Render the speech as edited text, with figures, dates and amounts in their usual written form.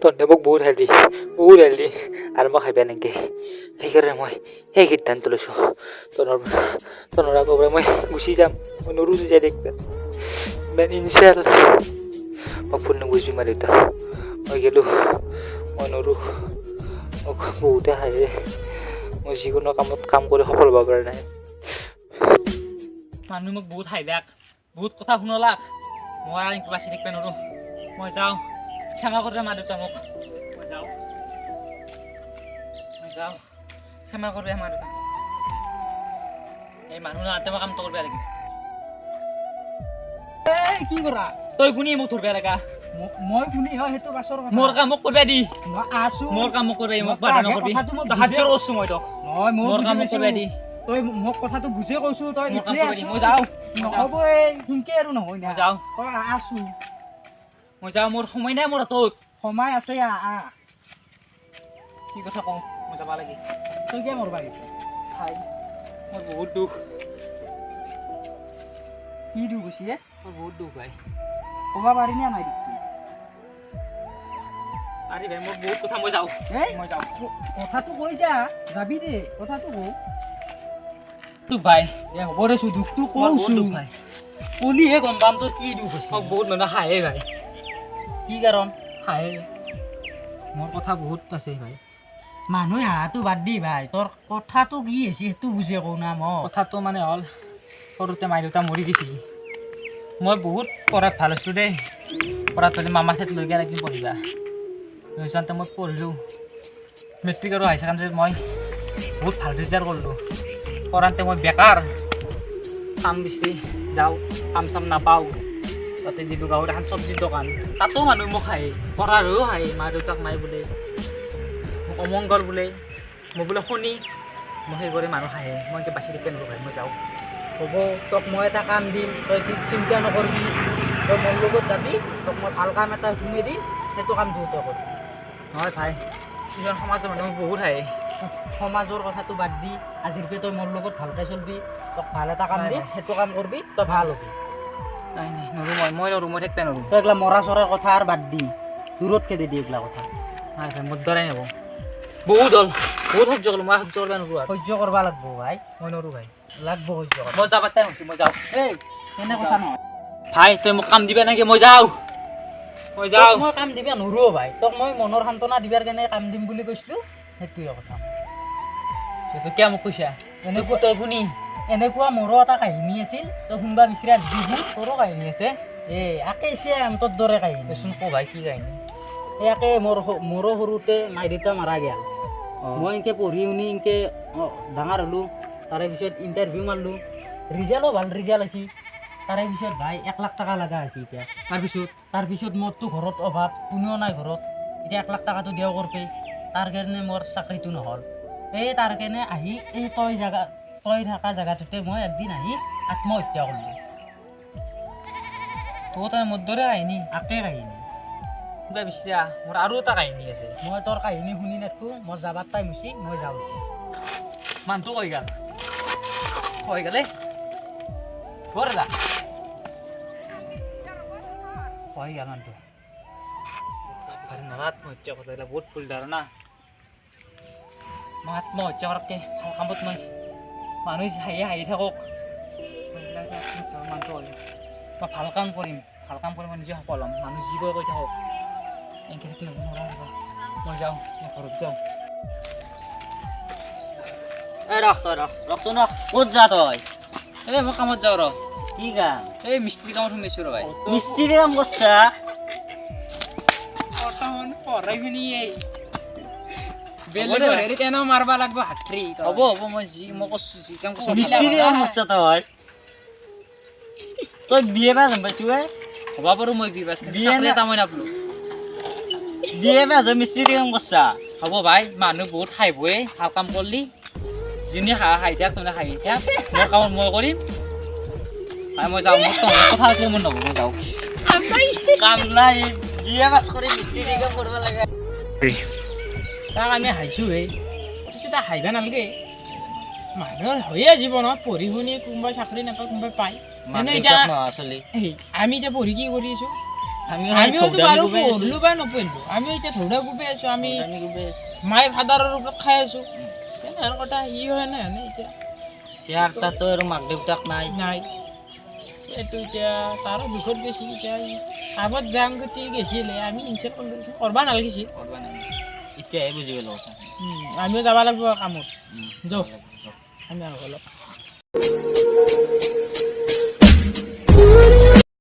তহঁতে মোক বহুত হেল্ডি আৰু মই খাই বেয়া নেকি সেইকাৰণে মই সেই সিদ্ধান্ত লৈছোঁ তনৰ আগৰ পৰা মই গুচি যাম মই নৰো যাই দেখবা মেন ইনচাল মই ভুল নুবুজিবি মা দেউতা মই গেলোঁ মই নৰো মোক বহুতে হাঁহে মই যিকোনো কামত কাম কৰি সফল হ'ব পৰা নাই মানুহ মোক বহুত হাঁহিলাক বহুত কথা শুনলাক মই আৰু কিবা চিনি পাই নৰো মই যাওঁ ক্ষমা কৰিবা মা দেউতা মোক মই যাওঁ ক্ষমা কৰিবা মা দেউতা এই মানুহ নাতে মই কামটো কৰিব লাগে কি কৰা তই কোনে মোক ধৰবা লাগা মই কোনে হয় সেইটো বাছৰ কথা মোৰ কাম মোক কৰবা দি মই আছো মোৰ কাম মোক কৰবা মোক বাধা নকৰবি তই হাত জোৰ কৰছো মই তোক নহয় মোৰ কাম মোক কৰবা দি তই মোক কথাটো বুজি কৈছো তই ইফালে আছ মই যাওঁ নহব এই হিংকে আৰু নহয় না যাওঁ তই আছো মই যাওঁ মোৰ সময় নাই মোৰ হাতত সময় আছে কি কথা কওঁ মই যাব লাগে তই কিয় মৰবা গৈছ খাই মোৰ বহুত দুখ কি দুখ হৈছে মোৰ বহুত দুখ ভাই ক'ব পাৰি নে নাই দুখটো আৰে ভাই মোৰ বহুত কথা মই যাওঁ কথাটো কৈ যা যাবি দে কথাটো কওঁ তোক ভাই হ'ব দেছো দুখটো কওঁছো ভাই কলিহে গম পাম তোৰ কি দুখ হৈছে মোক বহুত মানুহ হাঁহে ভাই কি কাৰণ হাঁহে মোৰ কথা বহুত আছে ভাই মানুহে হাঁহাটো বাদ দি ভাই তোৰ কথাটো কি হৈছে সেইটো বুজি কওঁ না মই কথাটো মানে হ'ল সৰুতে মাই দেউতা মৰি গৈছিল মই বহুত পঢ়াত ভাল আছিলোঁ দেই পঢ়াত হ'লে মামা ঠাইত লৈ গেল একদিন পঢ়িবা লৈ যাওঁতে মই পঢ়িলোঁ মেট্ৰিক আৰু হাই ছেকেণ্ডেৰীত মই বহুত ভাল ৰিজাল্ট কৰিলোঁ পঢ়াওঁতে মই বেকাৰ কাম বিচাৰি যাওঁ কাম চাম নাপাওঁ তাতে দিলোঁ গাঁৱত এখন চব্জিৰ দোকান তাতো মানুহ মোক হাঁহে পঢ়াৰও হাঁহে মা দেউতাক নাই বোলে মোক অমংগল বোলে মই বোলে শনি মই সেই কৰি মানুহ হাঁহে মই এনেকৈ বাচি দিব নোৱাৰোঁ ভাই মই যাওঁ হ'ব তোক মই এটা কাম দিম তই চিন্তা নকৰিবি তই মোৰ লগত যাবি তোক মই ভাল কাম এটা শুনি দিম সেইটো কাম তই কৰিবি নহয় ভাই কিছুমান সমাজৰ মানুহ বহুত হাঁহে সমাজৰ কথাটো বাদ দি আজিলৈকে তই মোৰ লগত ভালকৈ চলিবি তোক ভাল এটা কাম দিম সেইটো কাম কৰিবি তই ভাল হ'বি নাই নৰো মই নৰো মই থাকিব নোৱাৰোঁ তই এইগিলা মৰা চৰাৰ কথা আৰু বাদ দি দূৰত খেদি দি এইগিলা কথা নাই ভাই মোৰ দ্বাৰাই নব বহুত হ'ল বহুত সহ্য কৰিলোঁ মই সহ্য কৰিব নোৱাৰোঁ সহ্য কৰিব লাগিব ভাই মই নোৱাৰোঁ ভাই লাগব সহ্য মই যাব টাইম হৈছে মই যাওঁ এই এনে কথা নহয় ভাই তই মোক কাম দিবা নেকি মই যাওঁ মই কাম দিবা নোৱাৰোঁ ভাই তোক মই মনৰ সান্তনা দিবাৰ কাৰণে কাম দিম বুলি কৈছিলোঁ সেইটোৱে কথা তই কিয় মোক কৈছা এনেকুৱা তই শুনি এনেকুৱা মোৰো এটা কাহিনী আছিল তই শুনবা বিচাৰা দিবি তোৰো কাহিনী আছে একে চেম তোৰ দৰে কাহিনী দেচোন ক ভাই কি কাহিনী একে মোৰো সৰুতে মাই দেউতা মাৰা গেল মই এনেকৈ পঢ়ি শুনি এনেকৈ ডাঙৰ হ'লোঁ তাৰে পিছত ইণ্টাৰভিউ মাৰিলোঁ ৰিজাল্টো ভাল ৰিজাল্ট আছিল তাৰে পিছত ভাই 1 লাখ টকা লগা আছে এতিয়া তাৰপিছত মোৰতো ঘৰত অভাৱ কোনেও নাই ঘৰত এতিয়া 1 লাখ টকাটো দিয়াও কৰপে তাৰ কাৰণে মোৰ চাকৰিটো নহ'ল তাৰ কাৰণে আহি এই তই থকা জেগাটোতে মই একদিন আহি আত্মহত্যা কৰিলোঁ তই তাৰ মোৰ দৰে কাহিনী একে কাহিনী কিবা বিচাৰা মোৰ আৰু এটা কাহিনী আছে মই তোৰ কাহিনী শুনি নাথাকোঁ মোৰ যাবাৰ টাইম হৈছে মই যাওঁ মানুহটো কৈ গ'ল ঘৰলা কৈ গ'ল মানুহটো আত্মহত্যা কৰিলে বহুত ভুল ধাৰণা মই আত্মহত্যা কৰাতকৈ ভাল কামত মই মানুহ হাঁহি থাকক মানুহটো হ'ল মই ভাল কাম কৰিম মই নিজে সফল হ'ম মানুহ যি কৈ থাকক এনেকৈ থাকিলে নোৱাৰা মই যাওঁ মই ঘৰত যাওঁ ৰখচোন ক'ত যা তই মই কামত যাওঁ ৰ কি কাম এই মিস্ত্ৰী কামত সোমাইছোঁ ৰ ভাই মিস্ত্ৰী কাম কৰছা পঢ়াই শুনি বেলেগ হেৰিত এনেও মাৰবা লাগব হাতৰি হ'ব মই কৈছোঁ যি কাম কৰছোঁ মিস্ত্ৰী কাম কৰছা তই বিয়ে পাছ গম পাইছোঁ হ'ব পাৰোঁ মই বিয়ে পাছ মই নাপালোঁ বিয়ে পাছ মিস্ত্ৰী কাম কৰছা হ'ব ভাই মানুহ বহুত হাঁহিবই ভাল কাম কৰিলি যোনে হাঁহি থাক তোনে হাঁহি থাক মোৰ কামত মই কৰিম ভাই মই যাওঁ মোৰ কথা পাতিলে মোৰ নহ'ব মই যাওঁ কাম নাই বিয়ে পাছ কৰি মিস্ত্ৰী কাম কৰিব লাগে তাক আমি হাঁহিছোঁ তাক হাঁহিব নালাগে মানুহৰ হয়ে জীৱনত পঢ়ি শুনি কোনোবাই চাকৰি নাপায় কোনোবাই পায় আমি এতিয়া পঢ়ি কি কৰি আছোঁ আমিও তো বাৰু পঢ়লো বা নপঢ়লো আমি এতিয়া ধৌৰা গুবে আছো আমি মাই ফাদাৰৰ ওপৰত খাই আছো তেনেহেন কথা ই হয় না এতিয়া ইয়াৰ তাতো আৰু মাক দেউতাক নাই নাই এইটো এতিয়া তাৰো দুখত গেছি এতিয়া কামত যাম গতি গেছিলে আমি ইনচেল কৰবা নালাগিছিল এতিয়াহে বুজি পালো কথা আমিও যাব লাগিব কামত যাওঁ আমি আৰু অলপ